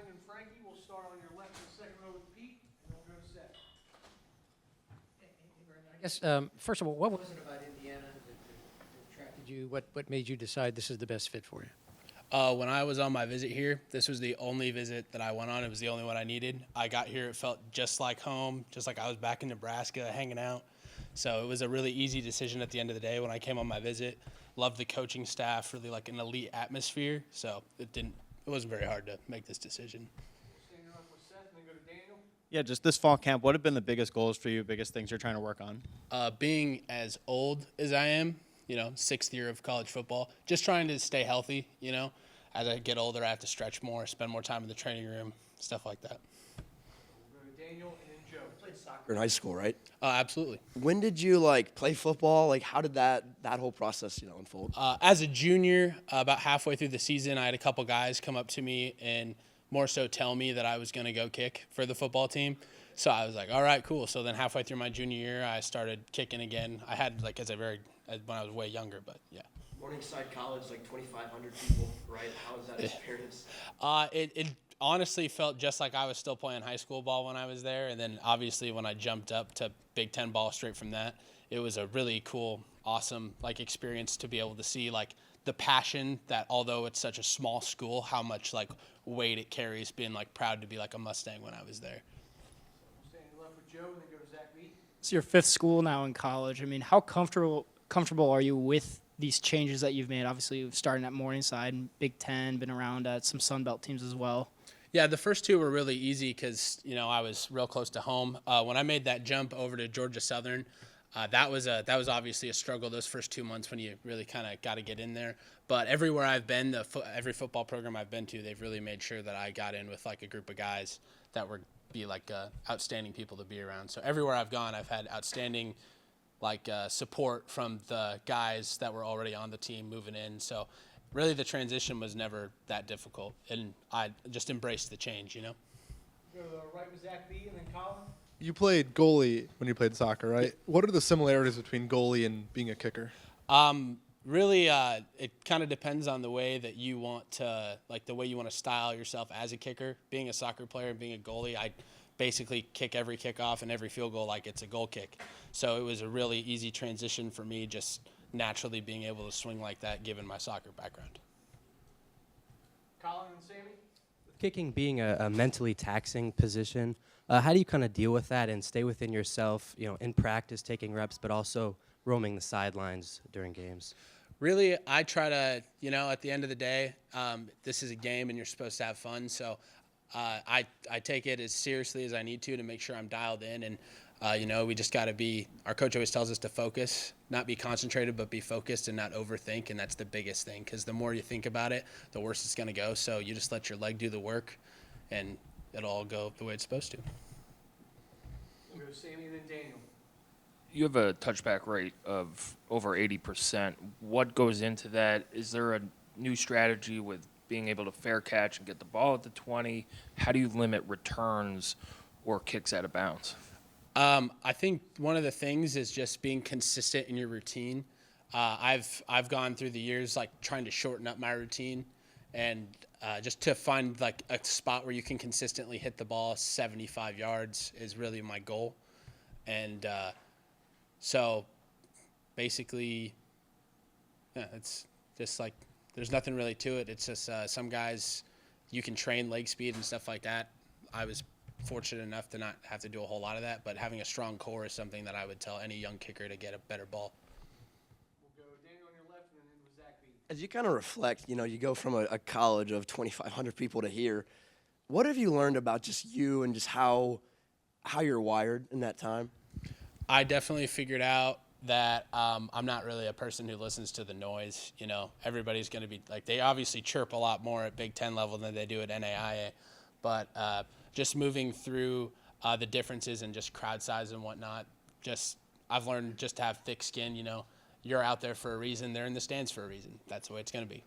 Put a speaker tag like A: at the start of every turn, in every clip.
A: Brendan Franke. We'll start on your left in the second row with Pete, and then we'll go to Seth.
B: I guess, first of all, what was it about Indiana that attracted you? What made you decide this is the best fit for you?
C: When I was on my visit here, this was the only visit that I went on. It was the only one I needed. I got here, it felt just like home, just like I was back in Nebraska hanging out. So it was a really easy decision at the end of the day when I came on my visit. Loved the coaching staff, really like an elite atmosphere. So it wasn't very hard to make this decision.
A: Stand up with Seth, and then go to Daniel.
D: Yeah, just this fall camp, what have been the biggest goals for you, biggest things you're trying to work on?
C: Being as old as I am, sixth year of college football, just trying to stay healthy, As I get older, I have to stretch more, spend more time in the training room, stuff like that.
A: We'll go to Daniel and then Joe.
E: Played soccer in high school, right?
C: Absolutely.
E: When did you play football? How did that whole process unfold?
C: As a junior, about halfway through the season, I had a couple guys come up to me and more so tell me that I was going to go kick for the football team. So I was like, all right, cool. So then halfway through my junior year, I started kicking again. I had when I was way younger, but yeah.
E: Morningside College, 2,500 people, right? How was that experience?
C: It honestly felt just like I was still playing high school ball when I was there. And then obviously when I jumped up to Big Ten ball straight from that, it was a really cool, awesome experience to be able to see the passion that, although it's such a small school, how much weight it carries, being proud to be a Mustang when I was there.
A: We'll stand left with Joe, and then go to Zach B.
F: It's your fifth school now in college. I mean, how comfortable are you with these changes that you've made? Obviously, starting at Morningside and Big Ten, been around at some Sun Belt teams as well.
C: Yeah, the first two were really easy because, I was real close to home. When I made that jump over to Georgia Southern, that was obviously a struggle those first 2 months when you really kind of got to get in there. But everywhere I've been, every football program I've been to, they've really made sure that I got in with a group of guys that were outstanding people to be around. So everywhere I've gone, I've had outstanding support from the guys that were already on the team moving in. So really the transition was never that difficult, and I just embraced the change,
A: Go to the right with Zach B, and then Colin.
G: You played goalie when you played soccer, right? What are the similarities between goalie and being a kicker?
C: Really, it kind of depends on the way that you want to, the way you want to style yourself as a kicker. Being a soccer player and being a goalie, I basically kick every kickoff and every field goal like it's a goal kick. So it was a really easy transition for me, just naturally being able to swing like that given my soccer background.
A: Colin and Sammy.
H: Kicking being a mentally taxing position, how do you kind of deal with that and stay within yourself, in practice, taking reps, but also roaming the sidelines during games?
C: Really, I try to, at the end of the day, this is a game and you're supposed to have fun. So I take it as seriously as I need to make sure I'm dialed in. And, we just got to be, our coach always tells us to focus, not be concentrated, but be focused and not overthink. And that's the biggest thing, because the more you think about it, the worse it's going to go. So you just let your leg do the work and it'll all go the way it's supposed to.
A: We'll go to Sammy and then Daniel.
I: You have a touchback rate of over 80%. What goes into that? Is there a new strategy with being able to fair catch and get the ball at the 20? How do you limit returns or kicks out of bounds?
C: I think one of the things is just being consistent in your routine. I've gone through the years trying to shorten up my routine, and just to find a spot where you can consistently hit the ball 75 yards is really my goal. And so basically, yeah, it's just there's nothing really to it. It's just some guys, you can train leg speed and stuff like that. I was fortunate enough to not have to do a whole lot of that, but having a strong core is something that I would tell any young kicker to get a better ball.
A: We'll go Daniel on your left, and then with Zach B.
E: As you kind of reflect, you go from a college of 2,500 people to here. What have you learned about just you and just how you're wired in that time?
C: I definitely figured out that I'm not really a person who listens to the noise. Everybody's going to be they obviously chirp a lot more at Big Ten level than they do at NAIA, but just moving through the differences in just crowd size and whatnot, I've learned just to have thick skin. You're out there for a reason. They're in the stands for a reason. That's the way it's going to be.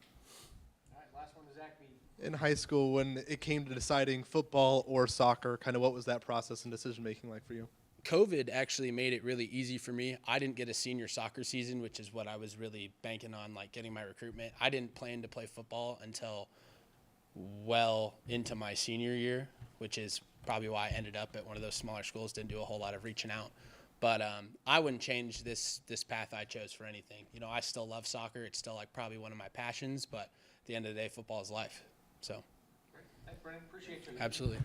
A: All right, last one to Zach B.
G: In high school, when it came to deciding football or soccer, kind of what was that process and decision-making like for you?
C: COVID actually made it really easy for me. I didn't get a senior soccer season, which is what I was really banking on, getting my recruitment. I didn't plan to play football until well into my senior year, which is probably why I ended up at one of those smaller schools. Didn't do a whole lot of reaching out. But I wouldn't change this path I chose for anything. You know, I still love soccer. It's still like probably one of my passions. But at the end of the day, football is life. So
A: Thanks, Brendan. Appreciate you.
C: absolutely.